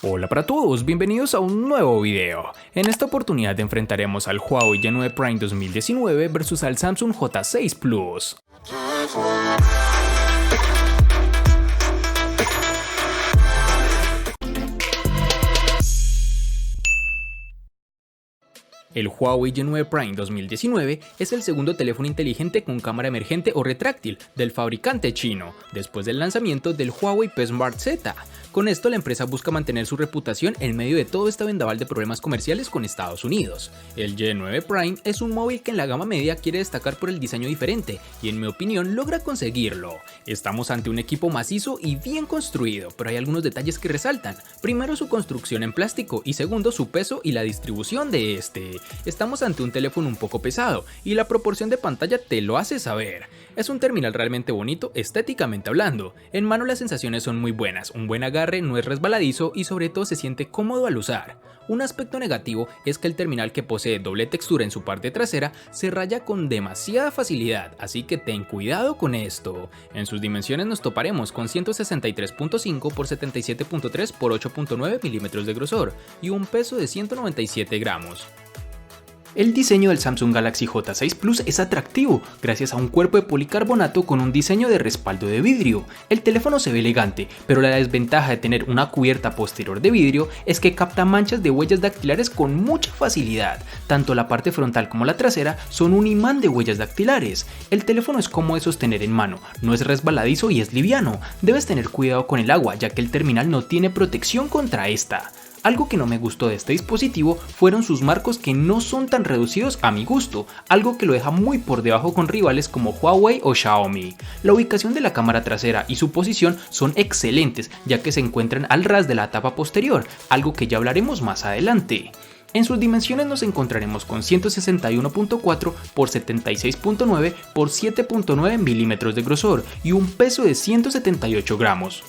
Hola para todos, bienvenidos a un nuevo video. En esta oportunidad enfrentaremos al Huawei Y9 Prime 2019 versus al Samsung J6 Plus. El Huawei Y9 Prime 2019 es el segundo teléfono inteligente con cámara emergente o retráctil del fabricante chino, después del lanzamiento del Huawei P Smart Z. Con esto la empresa busca mantener su reputación en medio de todo este vendaval de problemas comerciales con Estados Unidos. El Y9 Prime es un móvil que en la gama media quiere destacar por el diseño diferente y en mi opinión logra conseguirlo. Estamos ante un equipo macizo y bien construido, pero hay algunos detalles que resaltan. Primero, su construcción en plástico y segundo, su peso y la distribución de este. Estamos ante un teléfono un poco pesado y la proporción de pantalla te lo hace saber. Es un terminal realmente bonito estéticamente hablando. En mano las sensaciones son muy buenas, un buen agarre, no es resbaladizo y sobre todo se siente cómodo al usar. Un aspecto negativo es que el terminal, que posee doble textura en su parte trasera, se raya con demasiada facilidad, así que ten cuidado con esto. En sus dimensiones nos toparemos con 163.5 x 77.3 x 8.9 milímetros de grosor y un peso de 197 gramos. El diseño del Samsung Galaxy J6 Plus es atractivo, gracias a un cuerpo de policarbonato con un diseño de respaldo de vidrio. El teléfono se ve elegante, pero la desventaja de tener una cubierta posterior de vidrio es que capta manchas de huellas dactilares con mucha facilidad. Tanto la parte frontal como la trasera son un imán de huellas dactilares. El teléfono es cómodo de sostener en mano, no es resbaladizo y es liviano. Debes tener cuidado con el agua, ya que el terminal no tiene protección contra esta. Algo que no me gustó de este dispositivo fueron sus marcos, que no son tan reducidos a mi gusto, algo que lo deja muy por debajo con rivales como Huawei o Xiaomi. La ubicación de la cámara trasera y su posición son excelentes, ya que se encuentran al ras de la tapa posterior, algo que ya hablaremos más adelante. En sus dimensiones nos encontraremos con 161.4 x 76.9 x 7.9 milímetros de grosor y un peso de 178 gramos.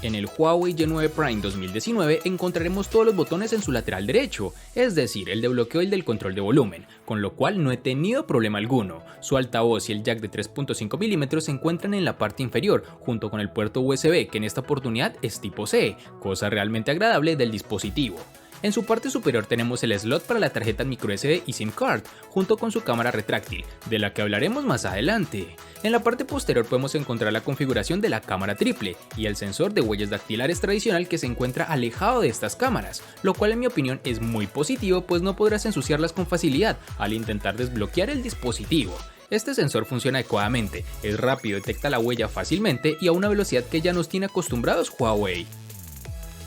En el Huawei Y9 Prime 2019 encontraremos todos los botones en su lateral derecho, es decir, el de bloqueo y el del control de volumen, con lo cual no he tenido problema alguno. Su altavoz y el jack de 3.5 mm se encuentran en la parte inferior, junto con el puerto USB, que en esta oportunidad es tipo C, cosa realmente agradable del dispositivo. En su parte superior tenemos el slot para la tarjeta microSD y SIM card, junto con su cámara retráctil, de la que hablaremos más adelante. En la parte posterior podemos encontrar la configuración de la cámara triple y el sensor de huellas dactilares tradicional, que se encuentra alejado de estas cámaras, lo cual en mi opinión es muy positivo, pues no podrás ensuciarlas con facilidad al intentar desbloquear el dispositivo. Este sensor funciona adecuadamente, es rápido, detecta la huella fácilmente y a una velocidad que ya nos tiene acostumbrados Huawei.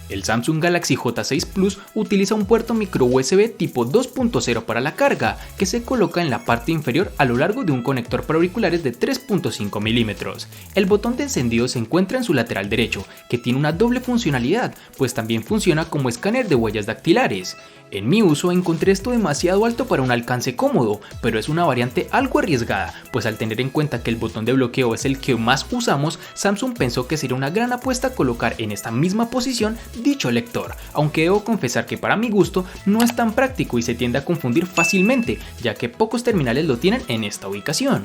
El Samsung Galaxy J6 Plus utiliza un puerto micro USB tipo 2.0 para la carga, que se coloca en la parte inferior a lo largo de un conector para auriculares de 3.5 milímetros. El botón de encendido se encuentra en su lateral derecho, que tiene una doble funcionalidad, pues también funciona como escáner de huellas dactilares. En mi uso encontré esto demasiado alto para un alcance cómodo, pero es una variante algo arriesgada, pues al tener en cuenta que el botón de bloqueo es el que más usamos, Samsung pensó que sería una gran apuesta colocar en esta misma posición dicho lector, aunque debo confesar que para mi gusto no es tan práctico y se tiende a confundir fácilmente, ya que pocos terminales lo tienen en esta ubicación.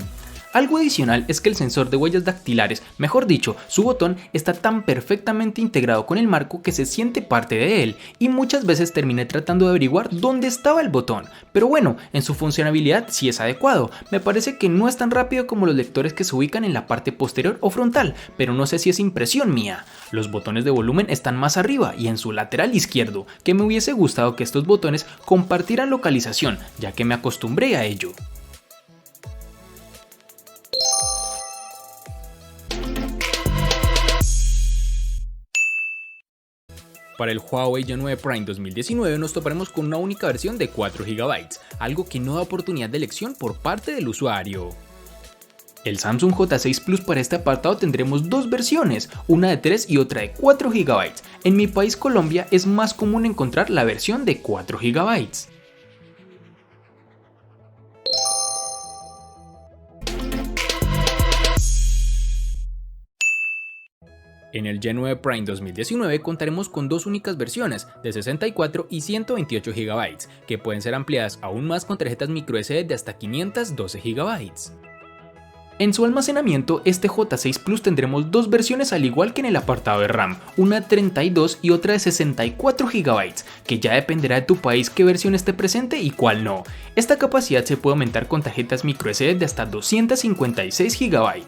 Algo adicional es que el sensor de huellas dactilares, mejor dicho, su botón, está tan perfectamente integrado con el marco que se siente parte de él, y muchas veces terminé tratando de averiguar dónde estaba el botón, pero bueno, en su funcionalidad sí es adecuado. Me parece que no es tan rápido como los lectores que se ubican en la parte posterior o frontal, pero no sé si es impresión mía. Los botones de volumen están más arriba y en su lateral izquierdo, que me hubiese gustado que estos botones compartieran localización, ya que me acostumbré a ello. Para el Huawei Y9 Prime 2019 nos toparemos con una única versión de 4 GB, algo que no da oportunidad de elección por parte del usuario. El Samsung J6 Plus, para este apartado tendremos dos versiones, una de 3 y otra de 4 GB. En mi país, Colombia, es más común encontrar la versión de 4 GB. En el G9 Prime 2019 contaremos con dos únicas versiones de 64 y 128 GB, que pueden ser ampliadas aún más con tarjetas microSD de hasta 512 GB. En su almacenamiento, este J6 Plus tendremos dos versiones al igual que en el apartado de RAM, una de 32 y otra de 64 GB, que ya dependerá de tu país qué versión esté presente y cuál no. Esta capacidad se puede aumentar con tarjetas microSD de hasta 256 GB.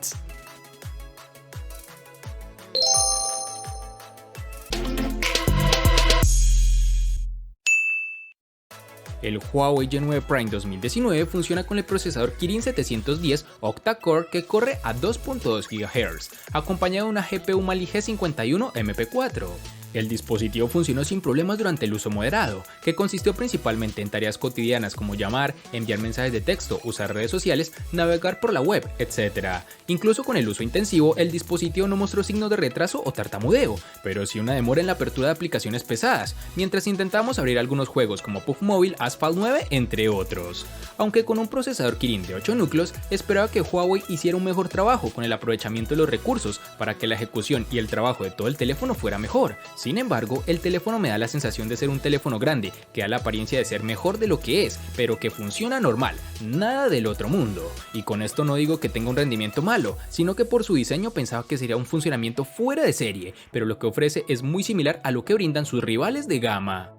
El Huawei G9 Prime 2019 funciona con el procesador Kirin 710 octa-core que corre a 2.2 GHz, acompañado de una GPU Mali G51 MP4. El dispositivo funcionó sin problemas durante el uso moderado, que consistió principalmente en tareas cotidianas como llamar, enviar mensajes de texto, usar redes sociales, navegar por la web, etc. Incluso con el uso intensivo, el dispositivo no mostró signos de retraso o tartamudeo, pero sí una demora en la apertura de aplicaciones pesadas, mientras intentamos abrir algunos juegos como PUBG Mobile, Asphalt 9, entre otros. Aunque con un procesador Kirin de 8 núcleos, esperaba que Huawei hiciera un mejor trabajo con el aprovechamiento de los recursos para que la ejecución y el trabajo de todo el teléfono fuera mejor. Sin embargo, el teléfono me da la sensación de ser un teléfono grande, que da la apariencia de ser mejor de lo que es, pero que funciona normal, nada del otro mundo. Y con esto no digo que tenga un rendimiento malo, sino que por su diseño pensaba que sería un funcionamiento fuera de serie, pero lo que ofrece es muy similar a lo que brindan sus rivales de gama.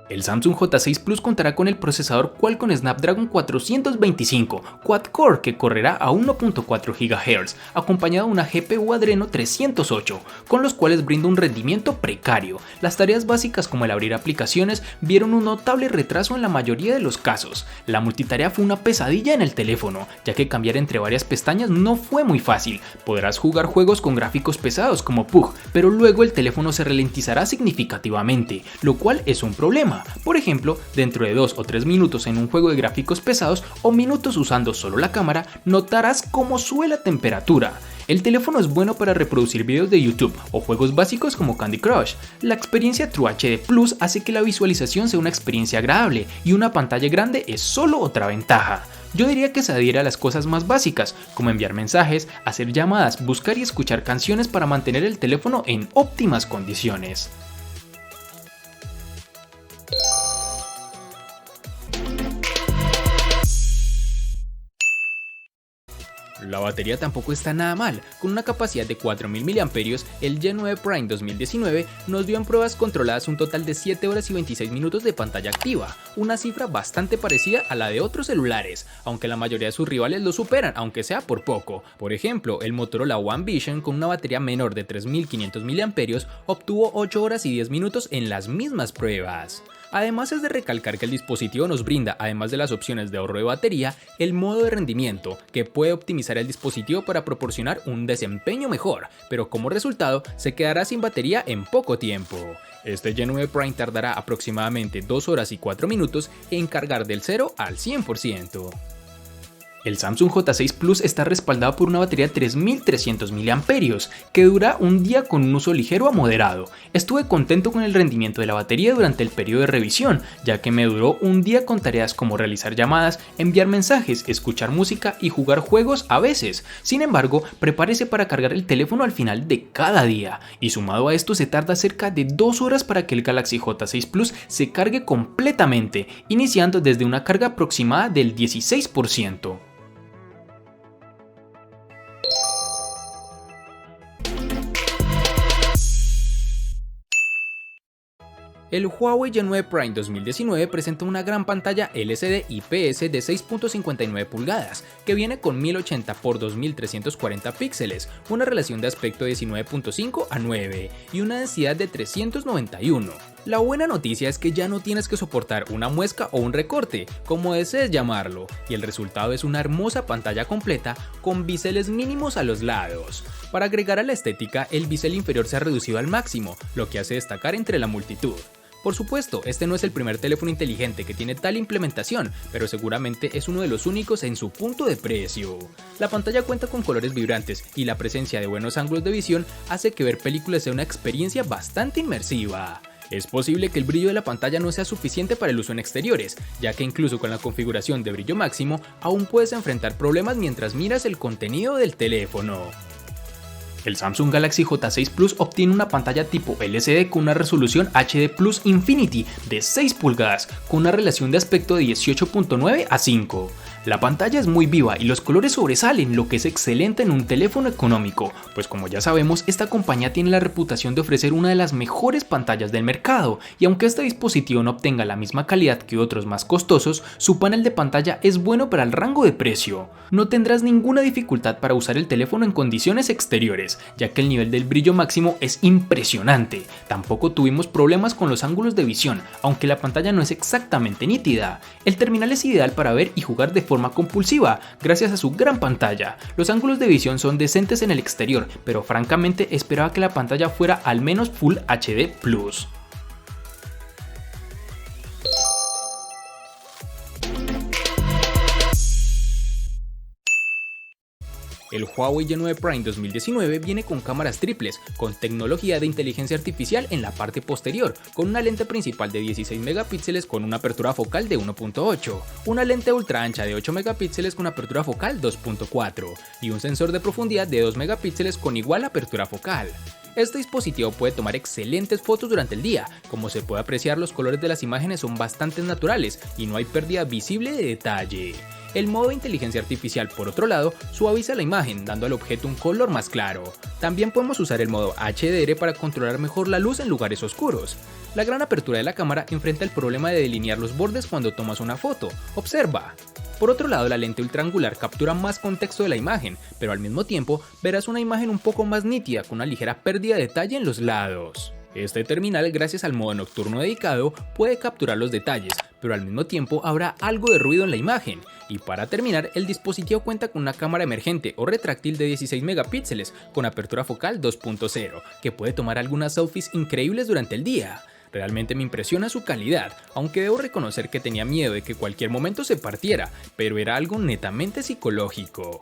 El Samsung J6 Plus contará con el procesador Qualcomm Snapdragon 425 quad-core que correrá a 1.4 GHz, acompañado de una GPU Adreno 308, con los cuales brinda un rendimiento precario. Las tareas básicas como el abrir aplicaciones vieron un notable retraso en la mayoría de los casos. La multitarea fue una pesadilla en el teléfono, ya que cambiar entre varias pestañas no fue muy fácil. Podrás jugar juegos con gráficos pesados como PUBG, pero luego el teléfono se ralentizará significativamente, lo cual es un problema. Por ejemplo, dentro de 2 o 3 minutos en un juego de gráficos pesados o minutos usando solo la cámara, notarás cómo sube la temperatura. El teléfono es bueno para reproducir videos de YouTube o juegos básicos como Candy Crush. La experiencia True HD Plus hace que la visualización sea una experiencia agradable y una pantalla grande es solo otra ventaja. Yo diría que se adhiera a las cosas más básicas, como enviar mensajes, hacer llamadas, buscar y escuchar canciones para mantener el teléfono en óptimas condiciones. La batería tampoco está nada mal, con una capacidad de 4000 mAh, el G9 Prime 2019 nos dio en pruebas controladas un total de 7 horas y 26 minutos de pantalla activa, una cifra bastante parecida a la de otros celulares, aunque la mayoría de sus rivales lo superan, aunque sea por poco. Por ejemplo, el Motorola One Vision con una batería menor de 3500 mAh obtuvo 8 horas y 10 minutos en las mismas pruebas. Además es de recalcar que el dispositivo nos brinda, además de las opciones de ahorro de batería, el modo de rendimiento, que puede optimizar el dispositivo para proporcionar un desempeño mejor, pero como resultado se quedará sin batería en poco tiempo. Este G9 Prime tardará aproximadamente 2 horas y 4 minutos en cargar del 0 al 100%. El Samsung J6 Plus está respaldado por una batería de 3300 mAh que dura un día con un uso ligero a moderado. Estuve contento con el rendimiento de la batería durante el periodo de revisión, ya que me duró un día con tareas como realizar llamadas, enviar mensajes, escuchar música y jugar juegos a veces. Sin embargo, prepárese para cargar el teléfono al final de cada día, y sumado a esto se tarda cerca de 2 horas para que el Galaxy J6 Plus se cargue completamente, iniciando desde una carga aproximada del 16%. El Huawei G9 Prime 2019 presenta una gran pantalla LCD IPS de 6.59 pulgadas, que viene con 1080 x 2340 píxeles, una relación de aspecto de 19.5 a 9 y una densidad de 391. La buena noticia es que ya no tienes que soportar una muesca o un recorte, como desees llamarlo, y el resultado es una hermosa pantalla completa con biseles mínimos a los lados. Para agregar a la estética, el bisel inferior se ha reducido al máximo, lo que hace destacar entre la multitud. Por supuesto, este no es el primer teléfono inteligente que tiene tal implementación, pero seguramente es uno de los únicos en su punto de precio. La pantalla cuenta con colores vibrantes y la presencia de buenos ángulos de visión hace que ver películas sea una experiencia bastante inmersiva. Es posible que el brillo de la pantalla no sea suficiente para el uso en exteriores, ya que incluso con la configuración de brillo máximo, aún puedes enfrentar problemas mientras miras el contenido del teléfono. El Samsung Galaxy J6 Plus obtiene una pantalla tipo LCD con una resolución HD Plus Infinity de 6 pulgadas con una relación de aspecto de 18.9 a 5. La pantalla es muy viva y los colores sobresalen, lo que es excelente en un teléfono económico, pues como ya sabemos, esta compañía tiene la reputación de ofrecer una de las mejores pantallas del mercado, y aunque este dispositivo no obtenga la misma calidad que otros más costosos, su panel de pantalla es bueno para el rango de precio. No tendrás ninguna dificultad para usar el teléfono en condiciones exteriores, ya que el nivel del brillo máximo es impresionante. Tampoco tuvimos problemas con los ángulos de visión, aunque la pantalla no es exactamente nítida. El terminal es ideal para ver y jugar de forma compulsiva, gracias a su gran pantalla. Los ángulos de visión son decentes en el exterior, pero francamente esperaba que la pantalla fuera al menos Full HD+. El Huawei Y9 Prime 2019 viene con cámaras triples, con tecnología de inteligencia artificial en la parte posterior, con una lente principal de 16 megapíxeles con una apertura focal de 1.8, una lente ultra ancha de 8 megapíxeles con apertura focal 2.4 y un sensor de profundidad de 2 megapíxeles con igual apertura focal. Este dispositivo puede tomar excelentes fotos durante el día. Como se puede apreciar, los colores de las imágenes son bastante naturales y no hay pérdida visible de detalle. El modo de inteligencia artificial, por otro lado, suaviza la imagen, dando al objeto un color más claro. También podemos usar el modo HDR para controlar mejor la luz en lugares oscuros. La gran apertura de la cámara enfrenta el problema de delinear los bordes cuando tomas una foto. Observa. Por otro lado, la lente ultraangular captura más contexto de la imagen, pero al mismo tiempo verás una imagen un poco más nítida con una ligera pérdida de detalle en los lados. Este terminal, gracias al modo nocturno dedicado, puede capturar los detalles, pero al mismo tiempo habrá algo de ruido en la imagen. Y para terminar, el dispositivo cuenta con una cámara emergente o retráctil de 16 megapíxeles con apertura focal 2.0, que puede tomar algunas selfies increíbles durante el día. Realmente me impresiona su calidad, aunque debo reconocer que tenía miedo de que cualquier momento se partiera, pero era algo netamente psicológico.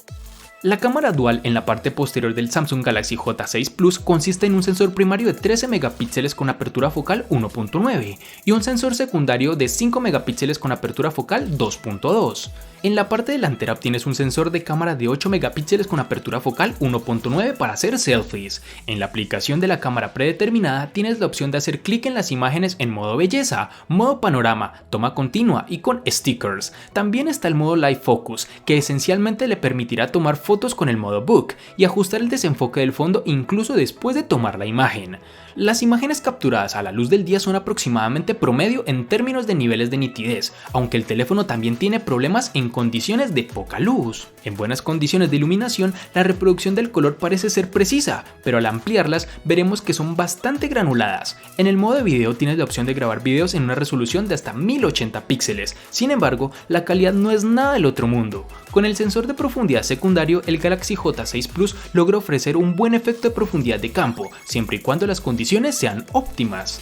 La cámara dual en la parte posterior del Samsung Galaxy J6 Plus consiste en un sensor primario de 13 megapíxeles con apertura focal 1.9 y un sensor secundario de 5 megapíxeles con apertura focal 2.2. En la parte delantera obtienes un sensor de cámara de 8 megapíxeles con apertura focal 1.9 para hacer selfies. En la aplicación de la cámara predeterminada tienes la opción de hacer clic en las imágenes en modo belleza, modo panorama, toma continua y con stickers. También está el modo Live Focus, que esencialmente le permitirá tomar fotos con el modo Book y ajustar el desenfoque del fondo incluso después de tomar la imagen. Las imágenes capturadas a la luz del día son aproximadamente promedio en términos de niveles de nitidez, aunque el teléfono también tiene problemas en condiciones de poca luz. En buenas condiciones de iluminación, la reproducción del color parece ser precisa, pero al ampliarlas veremos que son bastante granuladas. En el modo de video tienes la opción de grabar videos en una resolución de hasta 1080 píxeles, sin embargo, la calidad no es nada del otro mundo. Con el sensor de profundidad secundario, el Galaxy J6 Plus logra ofrecer un buen efecto de profundidad de campo, siempre y cuando las condiciones sean óptimas.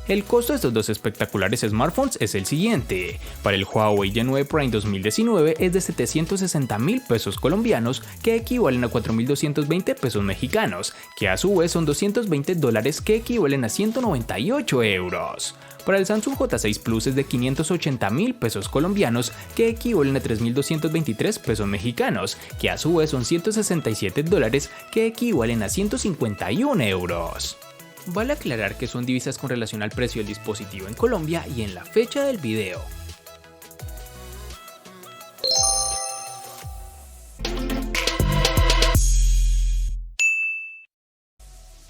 El costo de estos dos espectaculares smartphones es el siguiente. Para el Huawei Y9 Prime 2019 es de 760.000 pesos colombianos, que equivalen a 4.220 pesos mexicanos, que a su vez son $220 que equivalen a 198 euros. Para el Samsung J6 Plus es de 580.000 pesos colombianos, que equivalen a 3.223 pesos mexicanos, que a su vez son $167 que equivalen a 151 euros. Vale aclarar que son divisas con relación al precio del dispositivo en Colombia y en la fecha del video.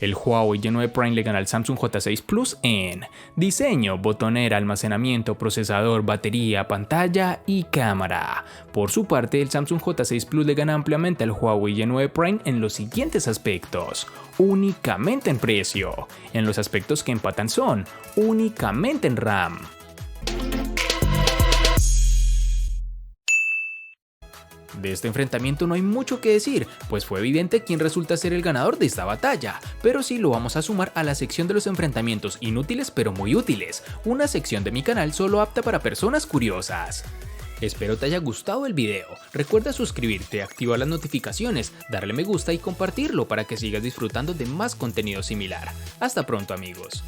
El Huawei Y9 Prime le gana al Samsung J6 Plus en diseño, botonera, almacenamiento, procesador, batería, pantalla y cámara. Por su parte, el Samsung J6 Plus le gana ampliamente al Huawei Y9 Prime en los siguientes aspectos: únicamente en precio. En los aspectos que empatan son únicamente en RAM. De este enfrentamiento no hay mucho que decir, pues fue evidente quién resulta ser el ganador de esta batalla, pero sí lo vamos a sumar a la sección de los enfrentamientos inútiles pero muy útiles, una sección de mi canal solo apta para personas curiosas. Espero te haya gustado el video, recuerda suscribirte, activar las notificaciones, darle me gusta y compartirlo para que sigas disfrutando de más contenido similar. Hasta pronto amigos.